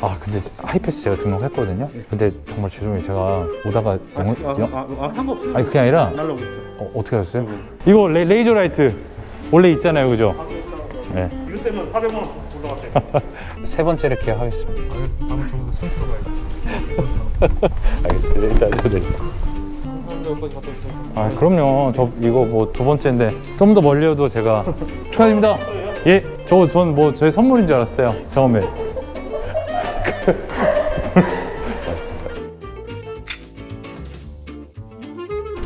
아 근데 하이패스 제가 등록했거든요. 근데 정말 죄송해요. 제가 오다가 상관없어요. 아니 그게 아니라 날라오겠죠. 어떻게 하셨어요? 이거 레이저 라이트 원래 있잖아요, 그죠? 네. 이거 때문에 400만 원 올라갔대요. 세 번째를 기억하겠습니다. 다음에 좀 더 순수로 가야겠다. 알겠습니다. 일단 해드릴게요. 여기까지 갔다 오시면 아 그럼요. 저 이거 뭐 두 번째인데 좀 더 멀리어도 제가 축하드립니다. 예, 전 뭐 제 선물인 줄 알았어요. 처음에.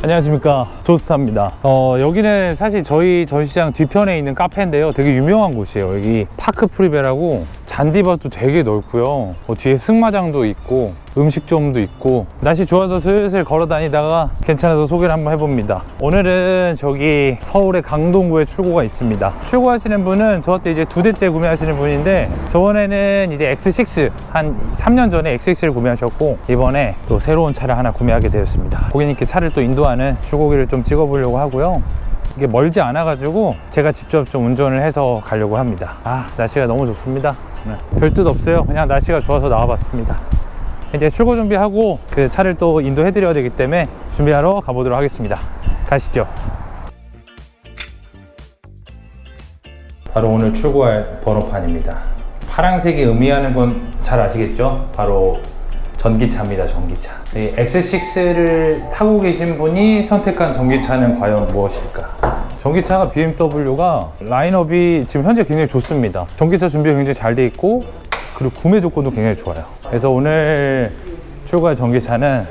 안녕하십니까, 조스타입니다. 여기는 사실 저희 전시장 뒤편에 있는 카페인데요, 되게 유명한 곳이에요. 여기 파크 프리베라고 잔디밭도 되게 넓고요, 뒤에 승마장도 있고 음식점도 있고, 날씨 좋아서 슬슬 걸어 다니다가 괜찮아서 소개를 한번 해봅니다. 오늘은 저기 서울의 강동구에 출고가 있습니다. 출고하시는 분은 저한테 이제 2대째 구매하시는 분인데, 저번에는 이제 X6 한 3년 전에 X6를 구매하셨고, 이번에 또 새로운 차를 하나 구매하게 되었습니다. 고객님께 차를 또 인도하는 출고기를 좀 찍어보려고 하고요. 이게 멀지 않아 가지고 제가 직접 좀 운전을 해서 가려고 합니다. 아, 날씨가 너무 좋습니다. 별 뜻 없어요. 그냥 날씨가 좋아서 나와봤습니다. 이제 출고 준비하고 그 차를 또 인도해 드려야 되기 때문에 준비하러 가보도록 하겠습니다. 가시죠. 바로 오늘 출고할 번호판입니다. 파란색이 의미하는 건 잘 아시겠죠? 바로 전기차입니다. 전기차. 이 X6를 타고 계신 분이 선택한 전기차는 과연 무엇일까? 전기차가 BMW가 라인업이 지금 현재 굉장히 좋습니다. 전기차 준비가 굉장히 잘 돼 있고, 그리고 구매 조건도 굉장히 좋아요. 그래서 오늘 출고할 전기차는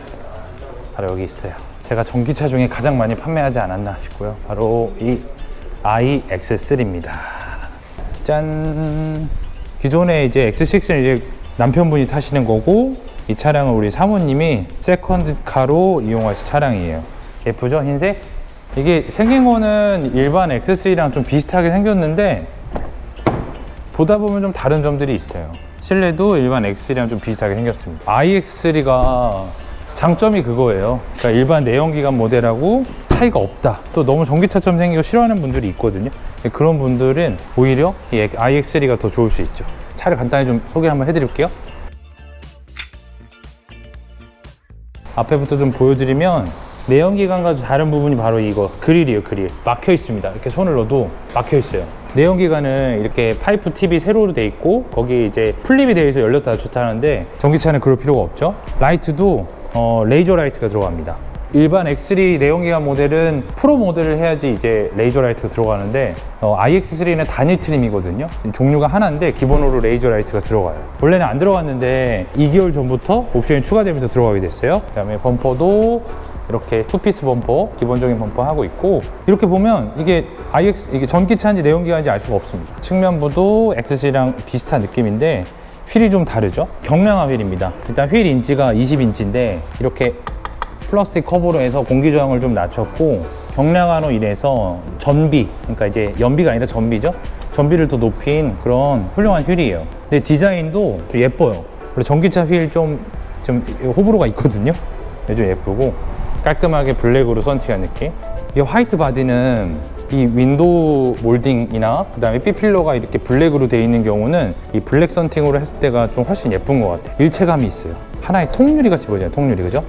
바로 여기 있어요. 제가 전기차 중에 가장 많이 판매하지 않았나 싶고요. 바로 이 iX3입니다. 짠! 기존에 이제 X6는 이제 남편분이 타시는 거고, 이 차량은 우리 사모님이 세컨드카로 이용하실 차량이에요. 예쁘죠? 흰색? 이게 생긴 거는 일반 X3랑 좀 비슷하게 생겼는데, 보다 보면 좀 다른 점들이 있어요. 실내도 일반 X3랑 좀 비슷하게 생겼습니다. iX3가 장점이 그거예요. 그러니까 일반 내연기관 모델하고 차이가 없다. 또 너무 전기차처럼 생기고 싫어하는 분들이 있거든요. 그런 분들은 오히려 이 iX3가 더 좋을 수 있죠. 차를 간단히 좀 소개를 한번 해드릴게요. 앞에부터 좀 보여드리면, 내연기관과 다른 부분이 바로 이거 그릴이에요. 그릴 막혀 있습니다. 이렇게 손을 넣어도 막혀 있어요. 내연기관은 이렇게 파이프 팁이 세로로 돼 있고, 거기 이제 플립이 되어 있어 열렸다 닫혔다 하는데, 전기차는 그럴 필요가 없죠. 라이트도 레이저 라이트가 들어갑니다. 일반 X3 내연기관 모델은 프로 모델을 해야지 이제 레이저 라이트가 들어가는데, iX3는 단일 트림이거든요. 종류가 하나인데 기본으로 레이저 라이트가 들어가요. 원래는 안 들어갔는데 2개월 전부터 옵션이 추가되면서 들어가게 됐어요. 그 다음에 범퍼도 이렇게 투피스 범퍼, 기본적인 범퍼 하고 있고, 이렇게 보면 이게 이게 전기차인지 내연기관인지 알 수가 없습니다. 측면부도 X3랑 비슷한 느낌인데 휠이 좀 다르죠. 경량화 휠입니다. 일단 휠 인치가 20인치인데 이렇게 플라스틱 커버로 해서 공기 저항을 좀 낮췄고, 경량화로 인해서 전비, 그러니까 이제 연비가 아니라 전비죠. 전비를 더 높인 그런 훌륭한 휠이에요. 근데 디자인도 좀 예뻐요. 그리고 전기차 휠 좀 호불호가 있거든요. 좀 예쁘고 깔끔하게 블랙으로 썬팅한 느낌. 이게 화이트 바디는 이 윈도우 몰딩이나 그 다음에 B필러가 이렇게 블랙으로 되어 있는 경우는 이 블랙 썬팅으로 했을 때가 좀 훨씬 예쁜 것 같아요. 일체감이 있어요. 하나의 통유리 같이 보이잖아요. 통유리, 그죠?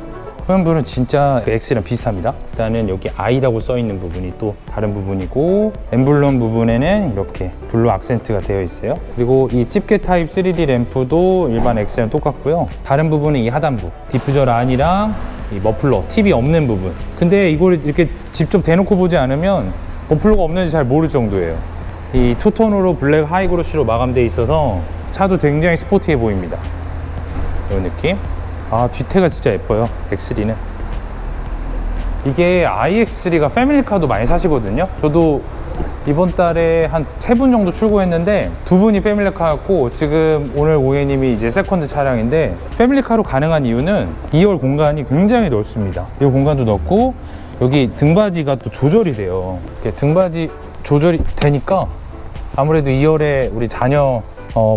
후면부는 진짜 그 X랑 비슷합니다. 일단은 여기 I라고 써 있는 부분이 또 다른 부분이고, 엠블럼 부분에는 이렇게 블루 악센트가 되어 있어요. 그리고 이 집게 타입 3D 램프도 일반 X랑 똑같고요. 다른 부분은 이 하단부, 디퓨저 란이랑 이 머플러, 팁이 없는 부분. 근데 이걸 이렇게 직접 대놓고 보지 않으면 머플러가 없는지 잘 모를 정도예요. 이 투톤으로 블랙 하이그로시로 마감되어 있어서 차도 굉장히 스포티해 보입니다. 이런 느낌. 아, 뒤태가 진짜 예뻐요. X3는. 이게 iX3가 패밀리카도 많이 사시거든요. 저도 이번 달에 한 3분 정도 출고했는데 2분이 패밀리카였고, 지금 오늘 고객님이 이제 세컨드 차량인데, 패밀리카로 가능한 이유는 2열 공간이 굉장히 넓습니다. 이 공간도 넓고, 여기 등받이가 또 조절이 돼요. 이렇게 등받이 조절이 되니까 아무래도 2열에 우리 자녀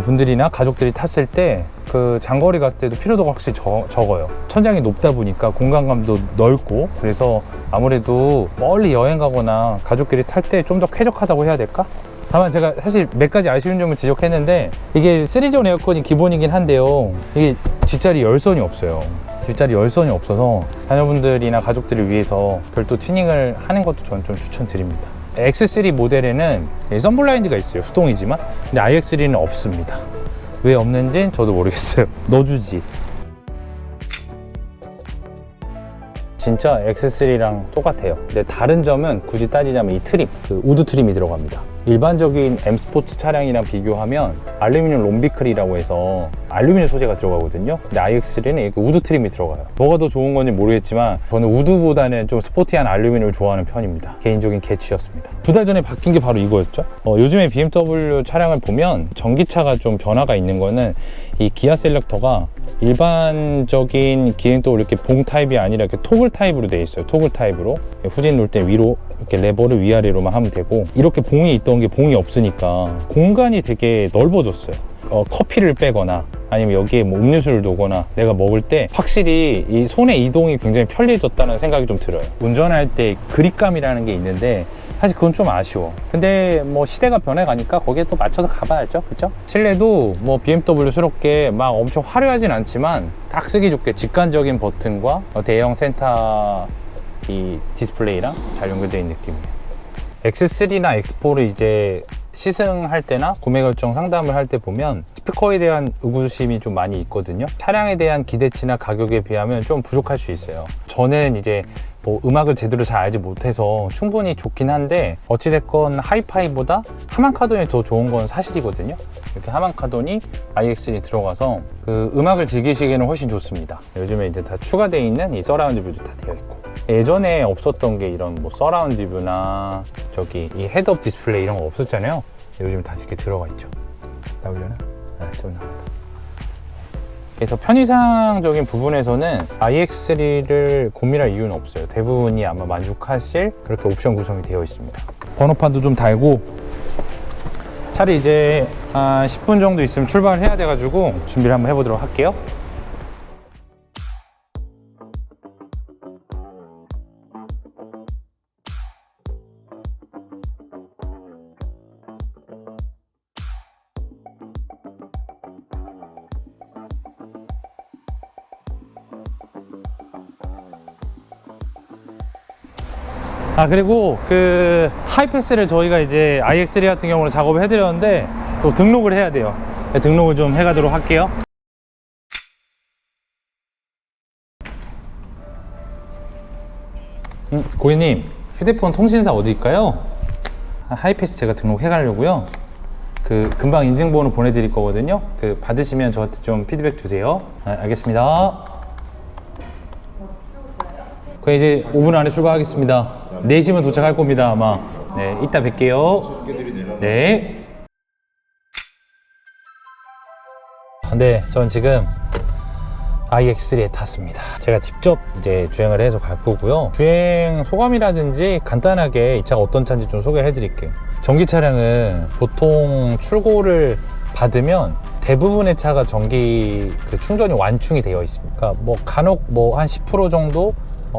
분들이나 가족들이 탔을 때 그 장거리 갈 때도 피로도가 확실히 적어요. 천장이 높다 보니까 공간감도 넓고, 그래서 아무래도 멀리 여행 가거나 가족끼리 탈 때 좀 더 쾌적하다고 해야 될까? 다만 제가 사실 몇 가지 아쉬운 점을 지적했는데 이게 3존 에어컨이 기본이긴 한데요. 이게 뒷자리 열선이 없어요. 뒷자리 열선이 없어서 자녀분들이나 가족들을 위해서 별도 튜닝을 하는 것도 저는 좀 추천드립니다. X3 모델에는 썬블라인드가 있어요. 수동이지만. 근데 iX3는 없습니다. 왜 없는지는 저도 모르겠어요. 넣어주지. 진짜 X3랑 똑같아요. 근데 다른 점은 굳이 따지자면 이 트림, 그 우드 트림이 들어갑니다. 일반적인 M 스포츠 차량이랑 비교하면 알루미늄 롬비클이라고 해서 알루미늄 소재가 들어가거든요. 근데 iX3는 우드 트림이 들어가요. 뭐가 더 좋은 건지 모르겠지만 저는 우드보다는 좀 스포티한 알루미늄을 좋아하는 편입니다. 개인적인 개취였습니다. 2달 전에 바뀐 게 바로 이거였죠. 요즘에 BMW 차량을 보면 전기차가 좀 변화가 있는 거는 이 기아 셀렉터가 일반적인 기행도 이렇게 봉 타입이 아니라 이렇게 토글 타입으로 되어 있어요. 토글 타입으로 후진 놓을 때 위로 이렇게 레버를 위아래로만 하면 되고, 이렇게 봉이 있던 게 봉이 없으니까 공간이 되게 넓어졌어요. 커피를 빼거나 아니면 여기에 뭐 음료수를 두거나 내가 먹을 때 확실히 이 손의 이동이 굉장히 편리해졌다는 생각이 좀 들어요. 운전할 때 그립감이라는 게 있는데 사실 그건 좀 아쉬워. 근데 뭐 시대가 변해가니까 거기에 또 맞춰서 가봐야죠. 그쵸? 실내도 뭐 BMW스럽게 막 엄청 화려하진 않지만 딱 쓰기 좋게 직관적인 버튼과 대형 센터 이 디스플레이랑 잘 연결되어 있는 느낌이에요. X3나 X4를 이제 시승할 때나 구매 결정 상담을 할 때 보면 스피커에 대한 의구심이 좀 많이 있거든요. 차량에 대한 기대치나 가격에 비하면 좀 부족할 수 있어요. 저는 이제 뭐 음악을 제대로 잘 알지 못해서 충분히 좋긴 한데 어찌됐건 하이파이보다 하만카돈이 더 좋은 건 사실이거든요. 이렇게 하만카돈이 iX3에 들어가서 그 음악을 즐기시기에는 훨씬 좋습니다. 요즘에 이제 다 추가되어 있는 이 서라운드 뷰도 다 되어 있고, 예전에 없었던 게 이런 뭐 서라운드 뷰나 저기 이 헤드업 디스플레이 이런 거 없었잖아요. 요즘 다 이렇게 들어가 있죠. 나오려나? 네, 좀 나온다. 그래서 편의상적인 부분에서는 iX3를 고민할 이유는 없어요. 대부분이 아마 만족하실 그렇게 옵션 구성이 되어 있습니다. 번호판도 좀 달고, 차를 이제 한 10분 정도 있으면 출발을 해야 돼가지고 준비를 한번 해보도록 할게요. 그리고 그 하이패스를 저희가 이제 iX3 같은 경우는 작업을 해드렸는데 또 등록을 해야 돼요. 등록을 좀 해가도록 할게요. 고객님, 휴대폰 통신사 어디일까요? 하이패스 제가 등록해 가려고요. 그 금방 인증번호 보내드릴 거거든요. 그 받으시면 저한테 좀 피드백 주세요. 알겠습니다. 그럼 이제 5분 안에 출발하겠습니다. 4시면 도착할 겁니다, 아마. 네, 이따 뵐게요. 네. 네, 전 지금 iX3에 탔습니다. 제가 직접 이제 주행을 해서 갈 거고요. 주행 소감이라든지 간단하게 이 차가 어떤 차인지 좀 소개를 해드릴게요. 전기 차량은 보통 출고를 받으면 대부분의 차가 전기 그 충전이 완충이 되어 있습니다. 그러니까 뭐 간혹 뭐 한 10% 정도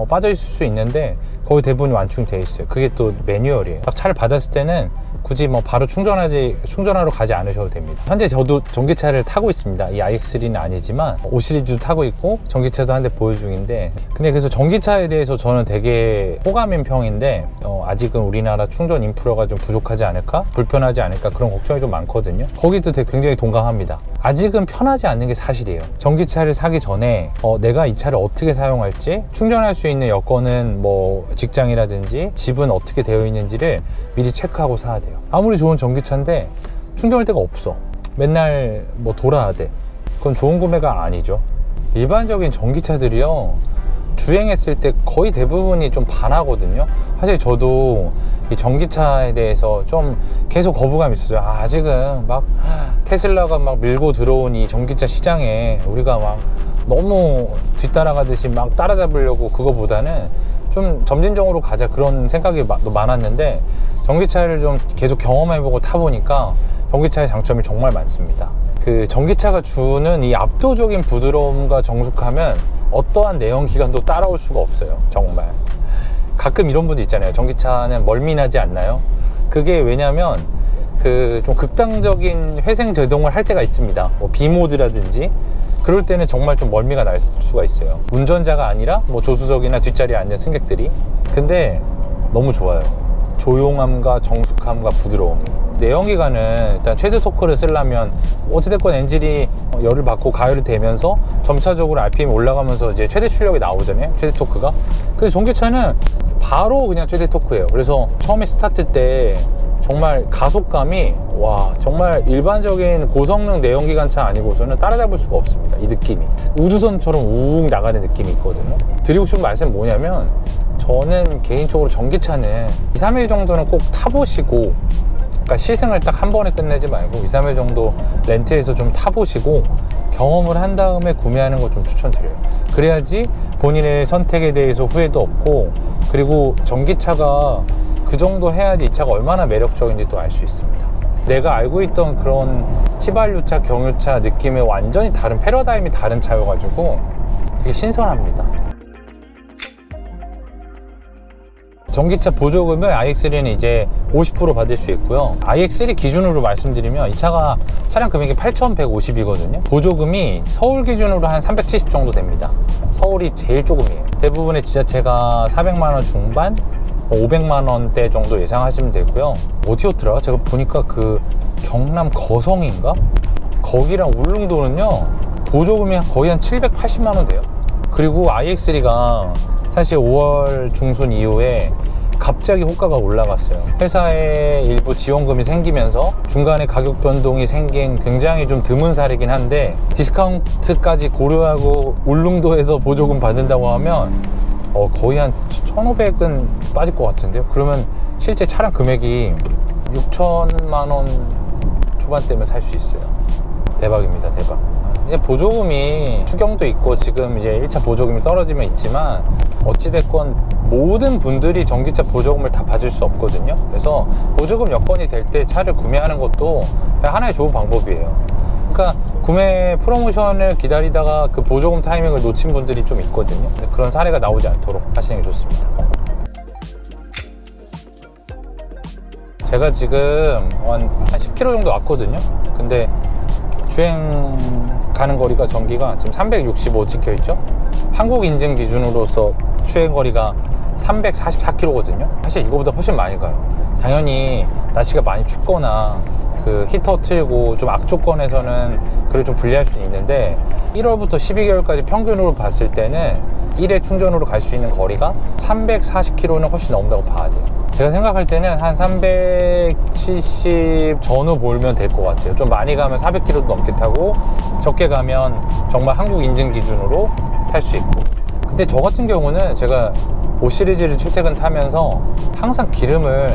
빠져 있을 수 있는데 거의 대부분이 완충이 되어 있어요. 그게 또 매뉴얼이에요. 딱 차를 받았을 때는 굳이 뭐 바로 충전하러 가지 않으셔도 됩니다. 현재 저도 전기차를 타고 있습니다. 이 iX3는 아니지만 5 시리즈도 타고 있고 전기차도 한 대 보유 중인데, 근데 그래서 전기차에 대해서 저는 되게 호감인 평인데 아직은 우리나라 충전 인프라가 좀 부족하지 않을까? 불편하지 않을까? 그런 걱정이 좀 많거든요. 거기도 되게 굉장히 동감합니다. 아직은 편하지 않는 게 사실이에요. 전기차를 사기 전에 내가 이 차를 어떻게 사용할지, 충전할 수 있는 여건은 뭐 직장이라든지 집은 어떻게 되어 있는지를 미리 체크하고 사야 돼요. 아무리 좋은 전기차인데 충전할 데가 없어. 맨날 뭐 돌아야 돼. 그건 좋은 구매가 아니죠. 일반적인 전기차들이요, 주행했을 때 거의 대부분이 좀 반하거든요. 사실 저도 이 전기차에 대해서 좀 계속 거부감이 있었어요. 아직은 막 테슬라가 막 밀고 들어온 이 전기차 시장에 우리가 막 너무 뒤따라가듯이 막 따라잡으려고, 그거보다는 좀 점진적으로 가자, 그런 생각이 많았는데 전기차를 좀 계속 경험해보고 타보니까 전기차의 장점이 정말 많습니다. 그 전기차가 주는 이 압도적인 부드러움과 정숙함은 어떠한 내연기관도 따라올 수가 없어요. 정말 가끔 이런 분들 있잖아요. 전기차는 멀미나지 않나요? 그게 왜냐면 그 좀 극단적인 회생 제동을 할 때가 있습니다. 뭐 B모드라든지 그럴 때는 정말 좀 멀미가 날 수가 있어요. 운전자가 아니라 뭐 조수석이나 뒷자리에 앉은 승객들이. 근데 너무 좋아요. 조용함과 정숙함과 부드러움. 내연기관은 일단 최대 토크를 쓰려면 어찌됐건 엔진이 열을 받고 가열이 되면서 점차적으로 RPM이 올라가면서 이제 최대 출력이 나오잖아요. 최대 토크가. 근데 전기차는 바로 그냥 최대 토크예요. 그래서 처음에 스타트 때 정말 가속감이 와 정말 일반적인 고성능 내연기관차 아니고서는 따라잡을 수가 없습니다. 이 느낌이 우주선처럼 우웅 나가는 느낌이 있거든요. 드리고 싶은 말씀은 뭐냐면 저는 개인적으로 전기차는 2, 3일 정도는 꼭 타보시고, 그러니까 시승을 딱 한 번에 끝내지 말고 2, 3일 정도 렌트해서 좀 타보시고 경험을 한 다음에 구매하는 걸 좀 추천드려요. 그래야지 본인의 선택에 대해서 후회도 없고, 그리고 전기차가 그 정도 해야지 이 차가 얼마나 매력적인지 또 알 수 있습니다. 내가 알고 있던 그런 휘발유차, 경유차 느낌의 완전히 다른 패러다임이 다른 차여가지고 되게 신선합니다. 전기차 보조금을 iX3는 이제 50% 받을 수 있고요. iX3 기준으로 말씀드리면 이 차가 차량 금액이 8,150이거든요. 보조금이 서울 기준으로 한 370 정도 됩니다. 서울이 제일 조금이에요. 대부분의 지자체가 400만 원 중반, 500만 원대 정도 예상하시면 되고요. 어디였더라? 제가 보니까 그 경남 거성인가? 거기랑 울릉도는요 보조금이 거의 한 780만 원 돼요. 그리고 iX3가 사실 5월 중순 이후에 갑자기 호가가 올라갔어요. 회사에 일부 지원금이 생기면서 중간에 가격 변동이 생긴 굉장히 좀 드문 사례긴 한데, 디스카운트까지 고려하고 울릉도에서 보조금 받는다고 하면 거의 한 1,500은 빠질 것 같은데요. 그러면 실제 차량 금액이 6천만 원 초반대면 살 수 있어요. 대박입니다, 대박. 이제 보조금이 추경도 있고 지금 이제 1차 보조금이 떨어지면 있지만 어찌됐건 모든 분들이 전기차 보조금을 다 받을 수 없거든요. 그래서 보조금 여건이 될 때 차를 구매하는 것도 하나의 좋은 방법이에요. 그러니까 구매 프로모션을 기다리다가 그 보조금 타이밍을 놓친 분들이 좀 있거든요. 그런 사례가 나오지 않도록 하시는 게 좋습니다. 제가 지금 한 10km 정도 왔거든요. 근데 주행 가는 거리가 전기가 지금 365 찍혀 있죠. 한국 인증 기준으로서 주행 거리가 344km거든요. 사실 이거보다 훨씬 많이 가요. 당연히 날씨가 많이 춥거나 그 히터 틀고 좀 악조건에서는 그래 좀 불리할 수는 있는데 1월부터 12개월까지 평균으로 봤을 때는 1회 충전으로 갈 수 있는 거리가 340km는 훨씬 넘는다고 봐야 돼요. 제가 생각할 때는 한 370 전후 몰면 될 것 같아요. 좀 많이 가면 400km도 넘게 타고 적게 가면 정말 한국 인증 기준으로 탈 수 있고. 근데 저 같은 경우는 제가 5 시리즈를 출퇴근 타면서 항상 기름을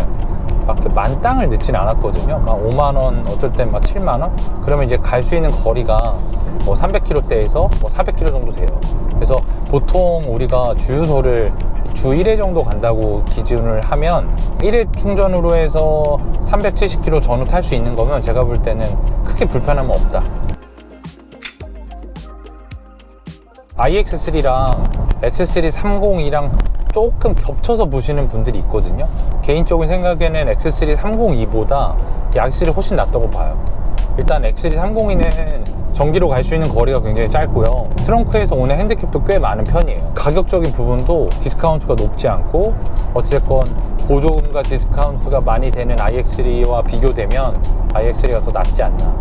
막 만땅을 넣지는 않았거든요. 막 5만 원, 어쩔 땐 막 7만 원? 그러면 이제 갈 수 있는 거리가 뭐 300km대에서 뭐 400km 정도 돼요. 그래서 보통 우리가 주유소를 주 1회 정도 간다고 기준을 하면 1회 충전으로 해서 370km 전후 탈 수 있는 거면 제가 볼 때는 크게 불편함은 없다. iX3랑 X3 302랑 조금 겹쳐서 보시는 분들이 있거든요. 개인적인 생각에는 X3 302보다 iX3 훨씬 낫다고 봐요. 일단 X3 302는 전기로 갈 수 있는 거리가 굉장히 짧고요. 트렁크에서 오는 핸디캡도 꽤 많은 편이에요. 가격적인 부분도 디스카운트가 높지 않고 어찌됐건 보조금과 디스카운트가 많이 되는 iX3와 비교되면 iX3가 더 낫지 않나.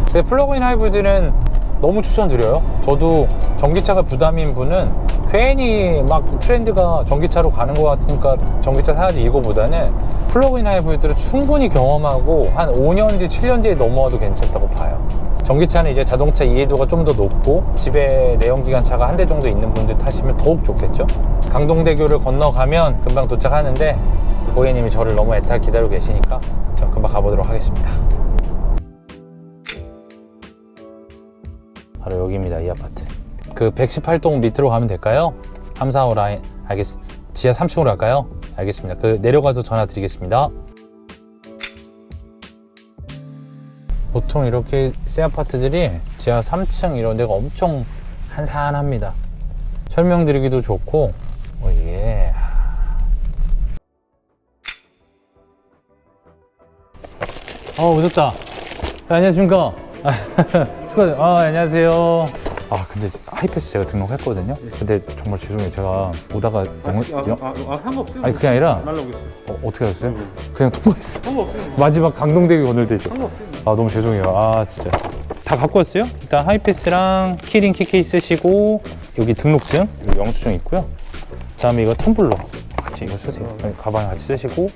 근데 플러그인 하이브리드는 너무 추천드려요. 저도 전기차가 부담인 분은 괜히 막 트렌드가 전기차로 가는 것 같으니까 전기차 사야지 이거보다는 플러그인 하이브리드를 충분히 경험하고 한 5년 뒤, 7년 뒤에 넘어와도 괜찮다고 봐요. 전기차는 이제 자동차 이해도가 좀 더 높고 집에 내연기관차가 한 대 정도 있는 분들 타시면 더욱 좋겠죠. 강동대교를 건너가면 금방 도착하는데 고객님이 저를 너무 애타게 기다리고 계시니까 전 금방 가보도록 하겠습니다. 바로 여기입니다. 이 아파트. 그 118동 밑으로 가면 될까요? 3, 4, 5 라인. 지하 3층으로 갈까요? 알겠습니다. 그 내려가서 전화 드리겠습니다. 보통 이렇게 새 아파트들이 지하 3층 이런 데가 엄청 한산합니다. 설명드리기도 좋고, 예. 오셨다. 안녕하십니까. 안녕하세요. 근데 하이패스 제가 등록했거든요. 근데 정말 죄송해요. 제가 오다가 상관없어요. 아니 그게 아니라 날라오겠어요. 어떻게 하셨어요? 그냥 통과했어. 상관없어요. 마지막 감동되게 건널대죠. 상관없어요. 너무 죄송해요. 진짜 다 갖고 왔어요? 일단 하이패스랑 키링 키케이스 쓰시고 여기 등록증, 여기 영수증 있고요. 그다음에 이거 텀블러 같이 이거 쓰세요. 가방에 같이 쓰시고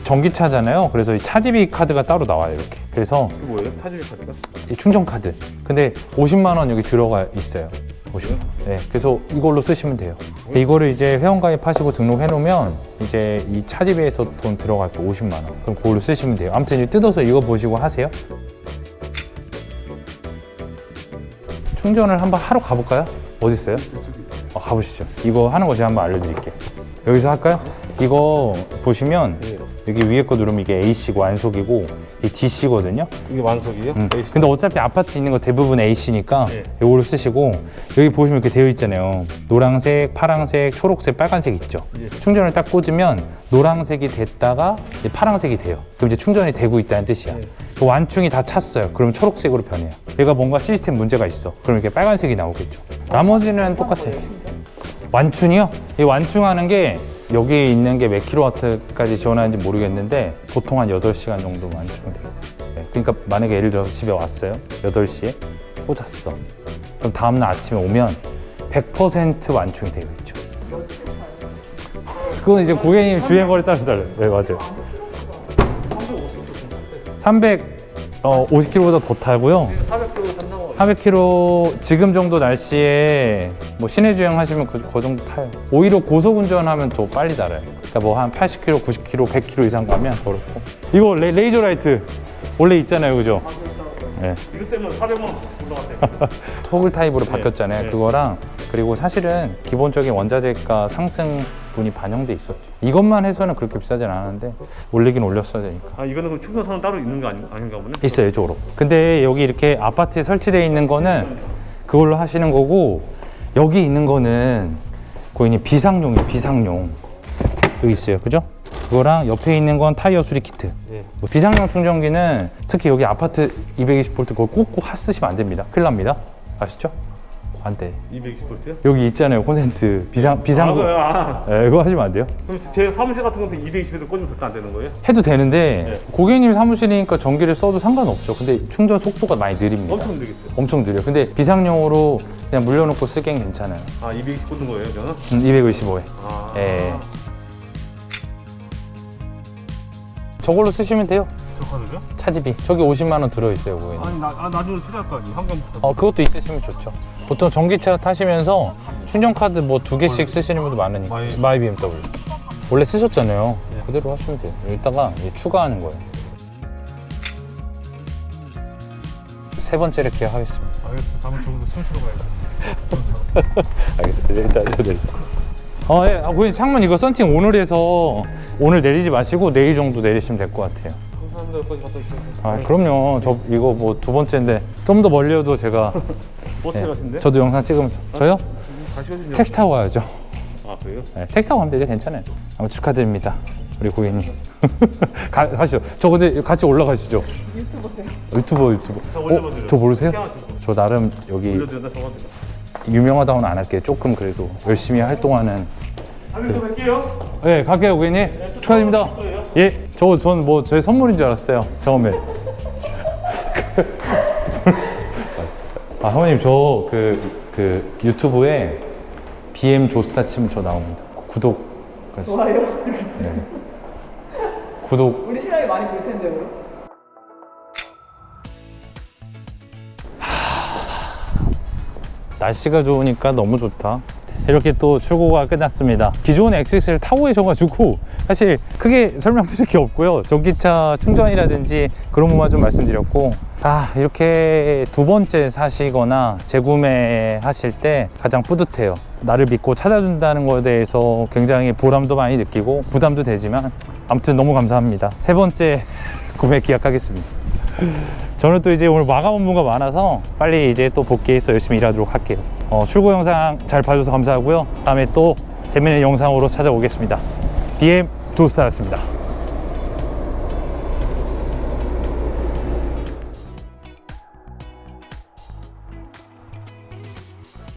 전기차잖아요. 그래서 이 차지비 카드가 따로 나와요. 이렇게. 그래서 이게 뭐예요? 차주비 카드가? 이 충전 카드. 근데 50만 원 여기 들어가 있어요. 50만 원. 네, 그래서 이걸로 쓰시면 돼요. 근데 이거를 이제 회원가입하시고 등록해 놓으면 이제 이 차지비에서 돈 들어갈 거 50만 원. 그럼 그걸로 쓰시면 돼요. 아무튼 이제 뜯어서 이거 보시고 하세요. 충전을 한번 하러 가볼까요? 어디 있어요? 가보시죠. 이거 하는 거 제가 한번 알려드릴게요. 여기서 할까요? 이거 보시면 여기 위에 거 누르면 이게 A씨고 안속이고 이게 DC거든요. 이게 완속이에요? 근데 어차피 아파트 있는 거 대부분 A씨니까 네. 이걸로 쓰시고 여기 보시면 이렇게 되어 있잖아요. 노란색, 파란색, 초록색, 빨간색 있죠. 예. 충전을 딱 꽂으면 노란색이 됐다가 이제 파란색이 돼요. 그럼 이제 충전이 되고 있다는 뜻이야. 네. 그 완충이 다 찼어요. 그럼 초록색으로 변해요. 얘가 뭔가 시스템 문제가 있어. 그럼 이렇게 빨간색이 나오겠죠. 나머지는 똑같아요. 완충이요? 이 완충하는 게 여기에 있는 게 몇 킬로와트까지 지원하는지 모르겠는데 보통 한 8시간 정도 완충돼요. 네, 그러니까 만약에 예를 들어서 집에 왔어요. 8시에 꽂았어. 그럼 다음날 아침에 오면 100% 완충이 되어 있죠. 그건 이제 고객님 주행거리 따라 달라요. 네, 맞아요. 350km보다 더 타고요. 400km 탄다고. 400km 지금 정도 날씨에 뭐 시내 주행 하시면 그 정도 타요. 오히려 고속 운전하면 더 빨리 달아요. 그러니까 뭐 한 80km, 90km, 100km 이상 가면 그렇고. 이거 레이저 라이트 원래 있잖아요, 그죠? 네. 이것 때문에 400만 원 올라갔대요. 토글 타입으로 바뀌었잖아요. 네. 그거랑 그리고 사실은 기본적인 원자재가 상승분이 반영돼 있었죠. 이것만 해서는 그렇게 비싸진 않았는데 올리긴 올렸어야 되니까. 이거는 그럼 충전선은 따로 있는 거 아닌가 보네? 있어요, 이쪽으로. 근데 여기 이렇게 아파트에 설치되어 있는 거는 그걸로 하시는 거고 여기 있는 거는 고객님 비상용이에요, 비상용. 여기 있어요, 그죠? 그거랑 옆에 있는 건 타이어 수리 키트. 예. 뭐 비상용 충전기는 특히 여기 아파트 220V 그거 꼭꼭 쓰시면 안 됩니다. 큰일 납니다. 아시죠? 안 돼. 220V요? 여기 있잖아요, 콘센트. 비상용. 네, 그거 하시면 안 돼요. 그럼 제 사무실 같은 것도 220V 꽂으면 그렇게 안 되는 거예요? 해도 되는데 네. 고객님 사무실이니까 전기를 써도 상관없죠. 근데 충전 속도가 많이 느립니다. 엄청 느리겠어요. 엄청 느려. 근데 비상용으로 그냥 물려놓고 쓰기엔 괜찮아요. 220 꽂는 거예요, 저는? 255에. 예. 저걸로 쓰시면 돼요. 저 카드죠? 차지비. 저기 50만 원 들어있어요, 고객님. 나중에 필요할 거 아니에요, 현금부터. 그것도 있으시면 좋죠. 보통 전기차 타시면서 충전카드 뭐 2개씩 쓰시는 분도 많으니까. 마이 BMW. 원래 쓰셨잖아요. 네. 그대로 하시면 돼요. 여기다가 추가하는 거예요. 세 번째를 기억하겠습니다. 알겠습니다. 다음에 조금 더 숨 쉬러 가야죠. 알겠습니다. 일단 내릴게요. 예. 고객님 창문 이거 썬팅 오늘 해서 오늘 내리지 마시고 내일 정도 내리시면 될 것 같아요. 감사합니다. 여기까지 갖다 주셔서. 그럼요. 저 이거 뭐 2번째인데 좀 더 멀리어도 제가 버스 같은데? 저도 영상 찍으면서 저요? 다시 오시죠. 택시 타고 가야죠. 그래요? 네, 택시 타고 가면 되죠. 괜찮아요. 아무튼 축하드립니다. 우리 고객님. 가시죠. 저 근데 같이 올라가시죠. 유튜버. 저 올려봐드려요. 저 모르세요? 태양아시죠? 저 나름 여기 올려드렸다 저한테. 유명하다고는 안 할게요. 조금 그래도 열심히 활동하는. 다음에 또 뵐게요. 네, 갈게요, 고객님. 축하드립니다. 예, 전 뭐 제 선물인 줄 알았어요. 처음에. 사모님 저 그 유튜브에 BM 조스타 치면 저 나옵니다. 구독까지. 좋아요. 네. 구독. 우리 신랑이 많이 볼 텐데 그럼. 날씨가 좋으니까 너무 좋다. 이렇게 또 출고가 끝났습니다. 기존 엑시스를 타고 계셔가지고 사실 크게 설명드릴 게 없고요. 전기차 충전이라든지 그런 부분만 좀 말씀드렸고, 이렇게 두 번째 사시거나 재구매 하실 때 가장 뿌듯해요. 나를 믿고 찾아준다는 것에 대해서 굉장히 보람도 많이 느끼고 부담도 되지만 아무튼 너무 감사합니다. 세 번째 구매 기약하겠습니다. 저는 또 이제 오늘 마감 업무가 많아서 빨리 이제 또 복귀해서 열심히 일하도록 할게요. 출고 영상 잘 봐줘서 감사하고요. 다음에 또 재미있는 영상으로 찾아오겠습니다. BM 조스타였습니다.